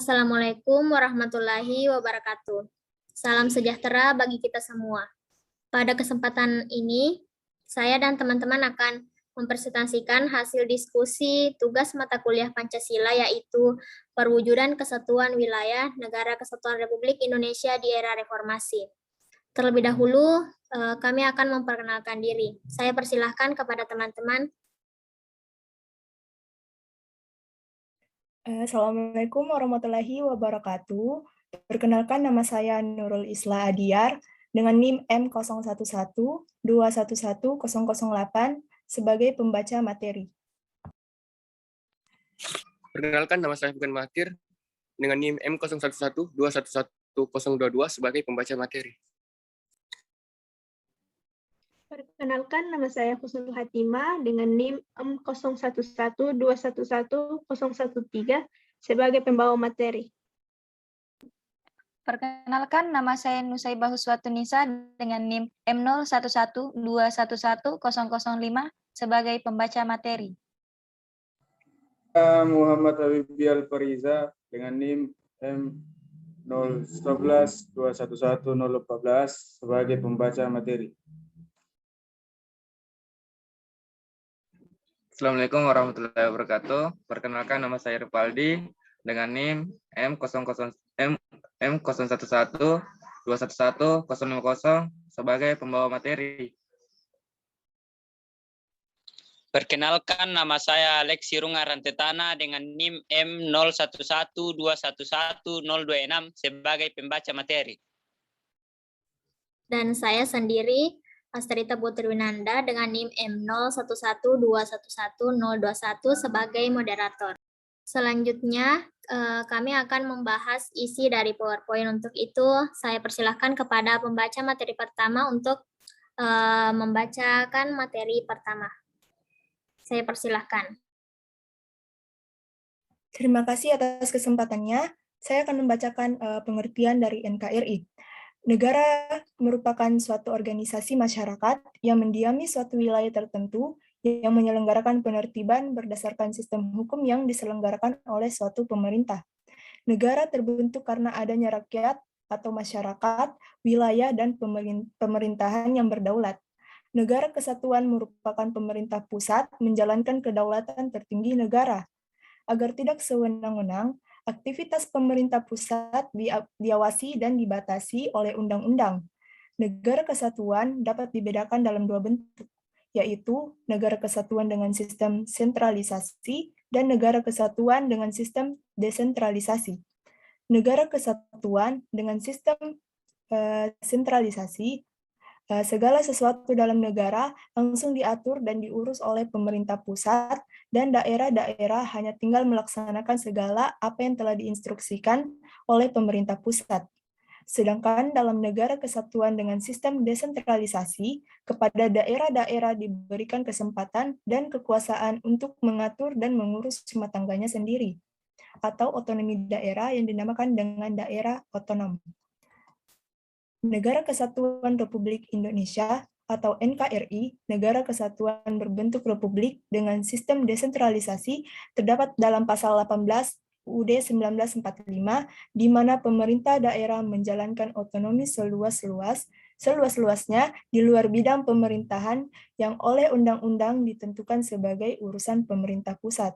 Assalamualaikum warahmatullahi wabarakatuh. Salam sejahtera bagi kita semua. Pada kesempatan ini, saya dan teman-teman akan mempresentasikan hasil diskusi tugas mata kuliah Pancasila, yaitu Perwujudan Kesatuan Wilayah Negara Kesatuan Republik Indonesia di Era Reformasi. Terlebih dahulu, kami akan memperkenalkan diri. Saya persilahkan kepada teman-teman. Assalamualaikum warahmatullahi wabarakatuh. Perkenalkan, nama saya Nurul Isla Adiar dengan NIM M0112110008 sebagai pembaca materi. Perkenalkan, nama saya Bukan Mahathir dengan NIM M0112110022 sebagai pembaca materi. Perkenalkan, nama saya Husnul Hatimah dengan NIM M0112111013 sebagai pembawa materi. Perkenalkan, nama saya Nusaibah Huswatunisa dengan NIM M0112110005 sebagai pembaca materi. Muhammad Habibie Al-Fariza dengan NIM M0112111014 sebagai pembaca materi. Assalamualaikum warahmatullahi wabarakatuh. Perkenalkan, nama saya Ripaldi dengan NIM M0112111050 sebagai pembawa materi. Perkenalkan, nama saya Alexi Runga Rantetana dengan NIM M0112111026 sebagai pembaca materi. Dan saya sendiri, Astrita Putri Winanda dengan NIM M0112111021 sebagai moderator. Selanjutnya, kami akan membahas isi dari PowerPoint. Untuk itu, saya persilahkan kepada pembaca materi pertama untuk membacakan materi pertama. Saya persilahkan. Terima kasih atas kesempatannya. Saya akan membacakan pengertian dari NKRI. Negara merupakan suatu organisasi masyarakat yang mendiami suatu wilayah tertentu yang menyelenggarakan penertiban berdasarkan sistem hukum yang diselenggarakan oleh suatu pemerintah. Negara terbentuk karena adanya rakyat atau masyarakat, wilayah, dan pemerintahan yang berdaulat. Negara kesatuan merupakan pemerintah pusat menjalankan kedaulatan tertinggi negara. Agar tidak sewenang-wenang, aktivitas pemerintah pusat diawasi dan dibatasi oleh undang-undang. Negara kesatuan dapat dibedakan dalam dua bentuk, yaitu negara kesatuan dengan sistem sentralisasi dan negara kesatuan dengan sistem desentralisasi. Negara kesatuan dengan sistem sentralisasi, segala sesuatu dalam negara langsung diatur dan diurus oleh pemerintah pusat, dan daerah-daerah hanya tinggal melaksanakan segala apa yang telah diinstruksikan oleh pemerintah pusat. Sedangkan dalam negara kesatuan dengan sistem desentralisasi, kepada daerah-daerah diberikan kesempatan dan kekuasaan untuk mengatur dan mengurus rumah tangganya sendiri, atau otonomi daerah yang dinamakan dengan daerah otonom. Negara Kesatuan Republik Indonesia atau NKRI, negara kesatuan berbentuk republik dengan sistem desentralisasi, terdapat dalam pasal 18 UUD 1945, di mana pemerintah daerah menjalankan otonomi seluas-luasnya di luar bidang pemerintahan yang oleh undang-undang ditentukan sebagai urusan pemerintah pusat.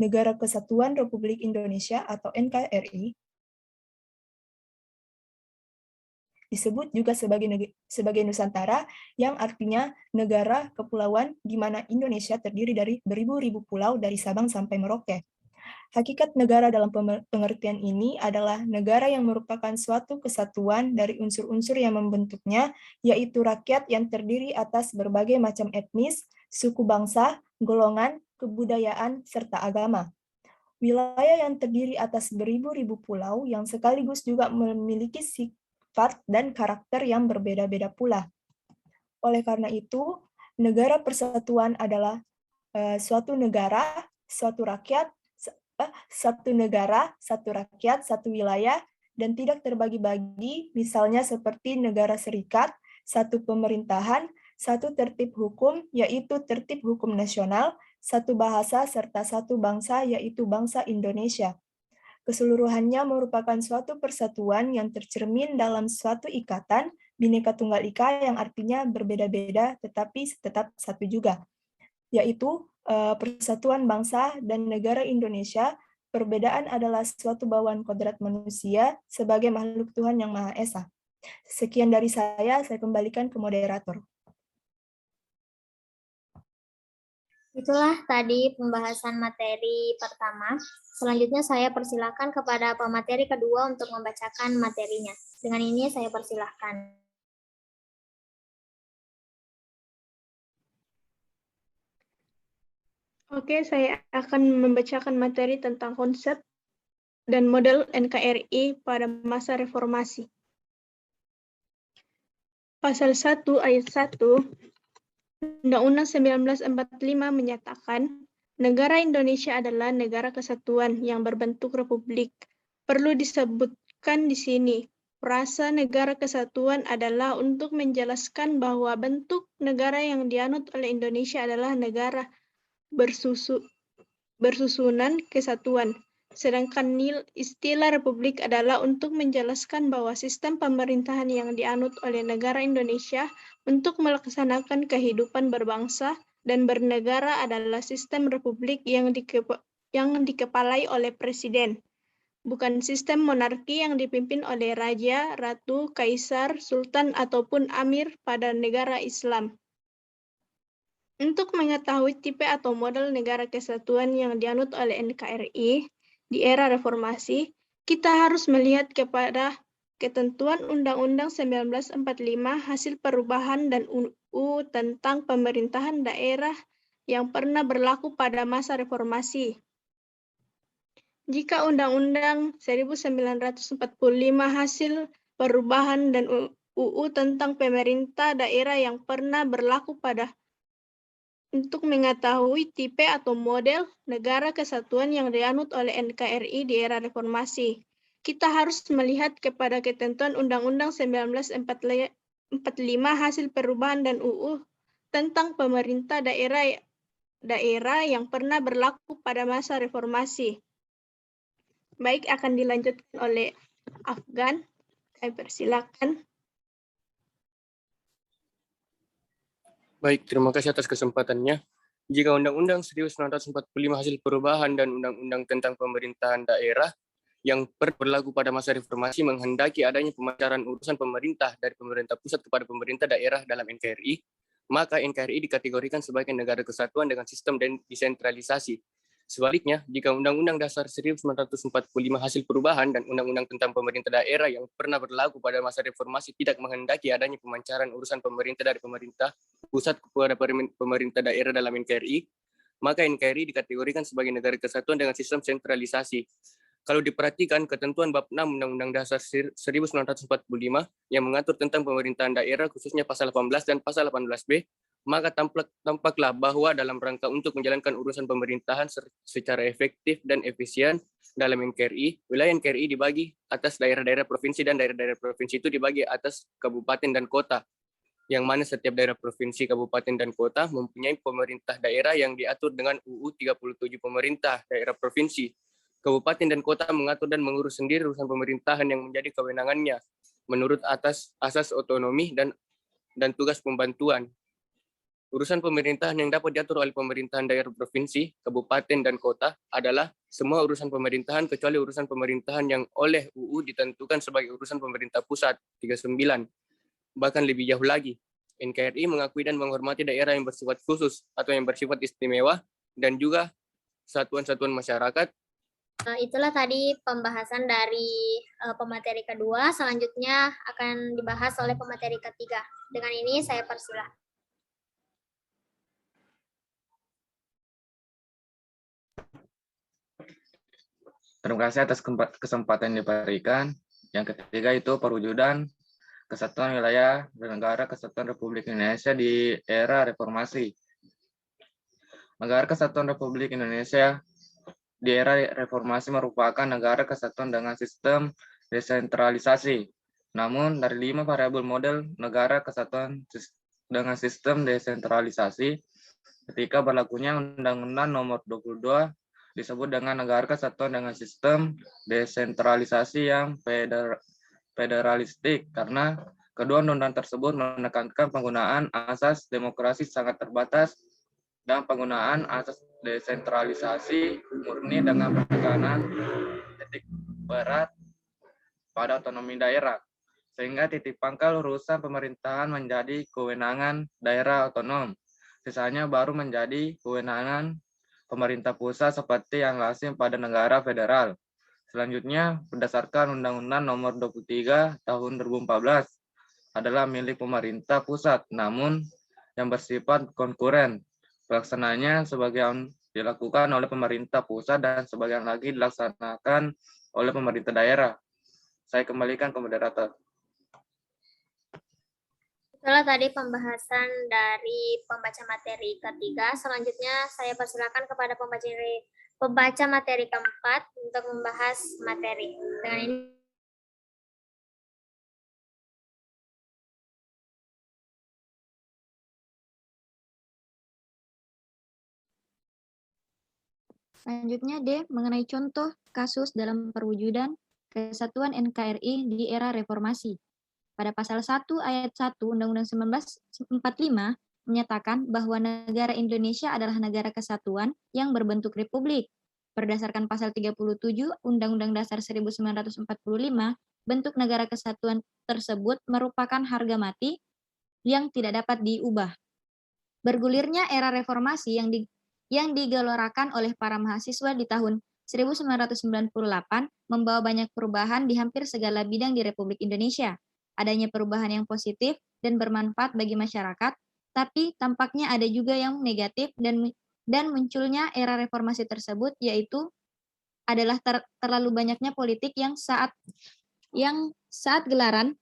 Negara Kesatuan Republik Indonesia atau NKRI disebut juga sebagai Nusantara, yang artinya negara kepulauan di mana Indonesia terdiri dari beribu-ribu pulau dari Sabang sampai Merauke. Hakikat negara dalam pengertian ini adalah negara yang merupakan suatu kesatuan dari unsur-unsur yang membentuknya, yaitu rakyat yang terdiri atas berbagai macam etnis, suku bangsa, golongan, kebudayaan, serta agama. Wilayah yang terdiri atas beribu-ribu pulau yang sekaligus juga memiliki sifat dan karakter yang berbeda-beda pula. Oleh karena itu, negara persatuan adalah suatu negara, satu rakyat, satu wilayah, dan tidak terbagi-bagi, misalnya seperti negara serikat, satu pemerintahan, satu tertib hukum, yaitu tertib hukum nasional, satu bahasa, serta satu bangsa, yaitu bangsa Indonesia. Keseluruhannya merupakan suatu persatuan yang tercermin dalam suatu ikatan Bhinneka Tunggal Ika yang artinya berbeda-beda tetapi tetap satu juga, yaitu persatuan bangsa dan negara Indonesia. Perbedaan adalah suatu bawaan kodrat manusia sebagai makhluk Tuhan yang Maha Esa. Sekian dari saya kembalikan ke moderator. Itulah tadi pembahasan materi pertama. Selanjutnya saya persilakan kepada pemateri kedua untuk membacakan materinya. Dengan ini saya persilahkan. Oke, saya akan membacakan materi tentang konsep dan model NKRI pada masa reformasi. Pasal 1 ayat 1 Undang-Undang 1945 menyatakan, negara Indonesia adalah negara kesatuan yang berbentuk republik. Perlu disebutkan di sini, frasa negara kesatuan adalah untuk menjelaskan bahwa bentuk negara yang dianut oleh Indonesia adalah negara bersusunan kesatuan. Sedangkan istilah republik adalah untuk menjelaskan bahwa sistem pemerintahan yang dianut oleh negara Indonesia untuk melaksanakan kehidupan berbangsa dan bernegara adalah sistem republik yang dikepalai oleh presiden, bukan sistem monarki yang dipimpin oleh raja, ratu, kaisar, sultan, ataupun amir pada negara Islam. Untuk mengetahui tipe atau model negara kesatuan yang dianut oleh NKRI di era reformasi, kita harus melihat kepada ketentuan Undang-Undang 1945 hasil perubahan dan UU tentang pemerintahan daerah yang pernah berlaku pada masa reformasi. Jika Undang-Undang 1945 hasil perubahan dan UU tentang pemerintah daerah yang pernah berlaku pada untuk mengetahui tipe atau model negara kesatuan yang dianut oleh NKRI di era reformasi, kita harus melihat kepada ketentuan Undang-Undang 1945 hasil perubahan dan UU tentang pemerintah daerah yang pernah berlaku pada masa reformasi. Baik, akan dilanjutkan oleh Afgan. Saya persilakan. Baik, terima kasih atas kesempatannya. Jika Undang-Undang 1945 hasil perubahan dan Undang-Undang tentang pemerintahan daerah yang berlaku pada masa reformasi menghendaki adanya pemacaran urusan pemerintah dari pemerintah pusat kepada pemerintah daerah dalam NKRI, maka NKRI dikategorikan sebagai negara kesatuan dengan sistem desentralisasi. Sebaliknya, jika Undang-Undang Dasar 1945 hasil perubahan dan Undang-Undang tentang pemerintah daerah yang pernah berlaku pada masa reformasi tidak menghendaki adanya pemancaran urusan pemerintah dari pemerintah pusat kepada pemerintah daerah dalam NKRI, maka NKRI dikategorikan sebagai negara kesatuan dengan sistem sentralisasi. Kalau diperhatikan ketentuan bab 6 Undang-Undang Dasar 1945 yang mengatur tentang pemerintahan daerah khususnya pasal 18 dan pasal 18B, maka tampaklah bahwa dalam rangka untuk menjalankan urusan pemerintahan secara efektif dan efisien dalam NKRI, wilayah NKRI dibagi atas daerah-daerah provinsi dan daerah-daerah provinsi itu dibagi atas kabupaten dan kota, yang mana setiap daerah provinsi, kabupaten, dan kota mempunyai pemerintah daerah yang diatur dengan UU 37 pemerintah daerah provinsi. Kabupaten dan kota mengatur dan mengurus sendiri urusan pemerintahan yang menjadi kewenangannya menurut asas otonomi dan tugas pembantuan. Urusan pemerintahan yang dapat diatur oleh pemerintahan daerah provinsi, kabupaten, dan kota adalah semua urusan pemerintahan kecuali urusan pemerintahan yang oleh UU ditentukan sebagai urusan pemerintah pusat 39. Bahkan lebih jauh lagi, NKRI mengakui dan menghormati daerah yang bersifat khusus atau yang bersifat istimewa dan juga satuan-satuan masyarakat. Itulah tadi pembahasan dari pemateri kedua. Selanjutnya akan dibahas oleh pemateri ketiga. Dengan ini saya persilahkan. Terima kasih atas kesempatan yang diberikan. Yang ketiga itu perwujudan kesatuan wilayah dan negara kesatuan Republik Indonesia di era reformasi. Negara Kesatuan Republik Indonesia di era reformasi merupakan negara kesatuan dengan sistem desentralisasi. Namun, dari 5 variabel model negara kesatuan dengan sistem desentralisasi, ketika berlakunya Undang-Undang Nomor 22 disebut dengan negara kesatuan dengan sistem desentralisasi yang federalistik karena kedua undang-undang tersebut menekankan penggunaan asas demokrasi sangat terbatas dan penggunaan asas desentralisasi murni dengan penekanan titik berat pada otonomi daerah, sehingga titik pangkal urusan pemerintahan menjadi kewenangan daerah otonom. Sisanya baru menjadi kewenangan pemerintah pusat seperti yang lazim pada negara federal. Selanjutnya, berdasarkan Undang-Undang Nomor 23 Tahun 2014 adalah milik pemerintah pusat, namun yang bersifat konkuren. Pelaksananya sebagian dilakukan oleh pemerintah pusat dan sebagian lagi dilaksanakan oleh pemerintah daerah. Saya kembalikan ke moderator. Itulah tadi pembahasan dari pembaca materi ketiga. Selanjutnya saya persilakan kepada pembaca materi keempat untuk membahas materi. Dengan ini Selanjutnya D, mengenai contoh kasus dalam perwujudan kesatuan NKRI di era reformasi. Pada pasal 1 ayat 1 Undang-Undang 1945 menyatakan bahwa negara Indonesia adalah negara kesatuan yang berbentuk republik. Berdasarkan pasal 37 Undang-Undang Dasar 1945, bentuk negara kesatuan tersebut merupakan harga mati yang tidak dapat diubah. Bergulirnya era reformasi yang digelorakan oleh para mahasiswa di tahun 1998 membawa banyak perubahan di hampir segala bidang di Republik Indonesia. Adanya perubahan yang positif dan bermanfaat bagi masyarakat, tapi tampaknya ada juga yang negatif dan munculnya era reformasi tersebut yaitu adalah terlalu banyaknya politik yang saat gelaran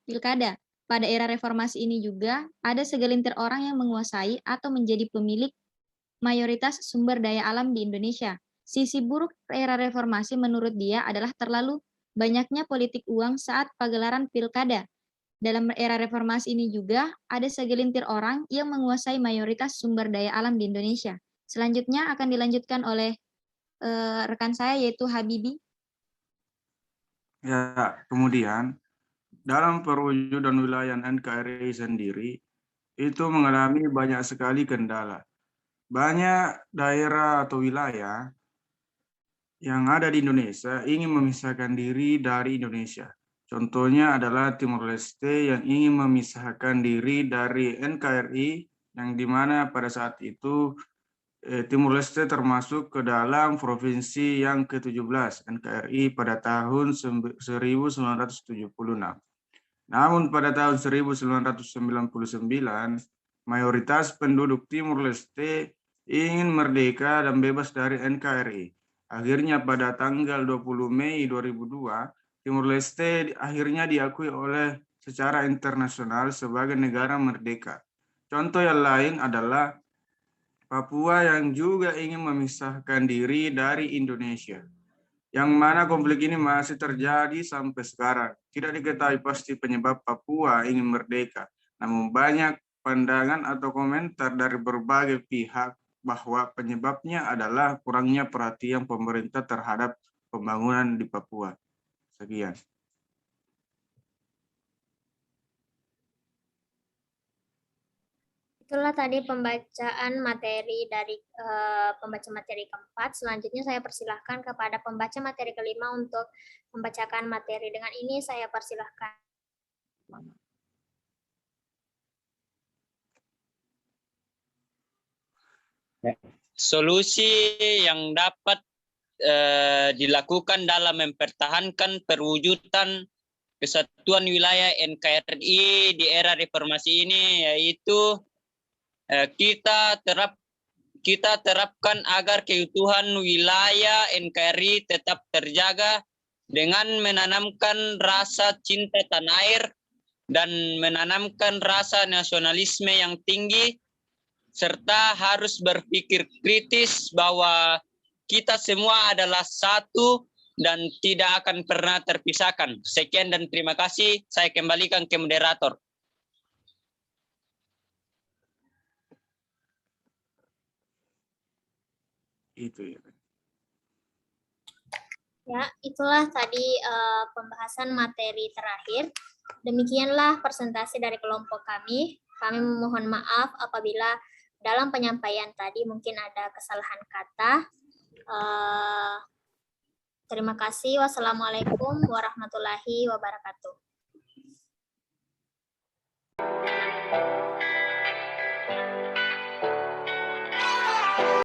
pilkada. Pada era reformasi ini juga ada segelintir orang yang menguasai atau menjadi pemilik mayoritas sumber daya alam di Indonesia. Sisi buruk era reformasi menurut dia adalah terlalu banyaknya politik uang saat pagelaran pilkada. Dalam era reformasi ini juga ada segelintir orang yang menguasai mayoritas sumber daya alam di Indonesia. Selanjutnya akan dilanjutkan oleh rekan saya yaitu Habibi. Ya, kemudian dalam perwujudan wilayah NKRI sendiri itu mengalami banyak sekali kendala. Banyak daerah atau wilayah yang ada di Indonesia ingin memisahkan diri dari Indonesia. Contohnya adalah Timor Leste yang ingin memisahkan diri dari NKRI, yang dimana pada saat itu Timor Leste termasuk ke dalam provinsi yang ke-17 NKRI pada tahun 1976. Namun pada tahun 1999, mayoritas penduduk Timor Leste ingin merdeka dan bebas dari NKRI. Akhirnya pada tanggal 20 Mei 2002, Timor Leste akhirnya diakui secara internasional sebagai negara merdeka. Contoh yang lain adalah Papua yang juga ingin memisahkan diri dari Indonesia, yang mana konflik ini masih terjadi sampai sekarang. Tidak diketahui pasti penyebab Papua ingin merdeka, namun banyak pandangan atau komentar dari berbagai pihak bahwa penyebabnya adalah kurangnya perhatian pemerintah terhadap pembangunan di Papua. Sekian. Itulah tadi pembacaan materi dari pembaca materi keempat. Selanjutnya saya persilahkan kepada pembaca materi kelima untuk membacakan materi. Dengan ini saya persilahkan. Solusi yang dapat dilakukan dalam mempertahankan perwujudan kesatuan wilayah NKRI di era reformasi ini yaitu kita terapkan agar keutuhan wilayah NKRI tetap terjaga dengan menanamkan rasa cinta tanah air dan menanamkan rasa nasionalisme yang tinggi, serta harus berpikir kritis bahwa kita semua adalah satu dan tidak akan pernah terpisahkan. Sekian dan terima kasih. Saya kembalikan ke moderator. Itu ya. Ya, itulah tadi pembahasan materi terakhir. Demikianlah presentasi dari kelompok kami. Kami memohon maaf apabila dalam penyampaian tadi mungkin ada kesalahan kata. Terima kasih. Wassalamualaikum warahmatullahi wabarakatuh.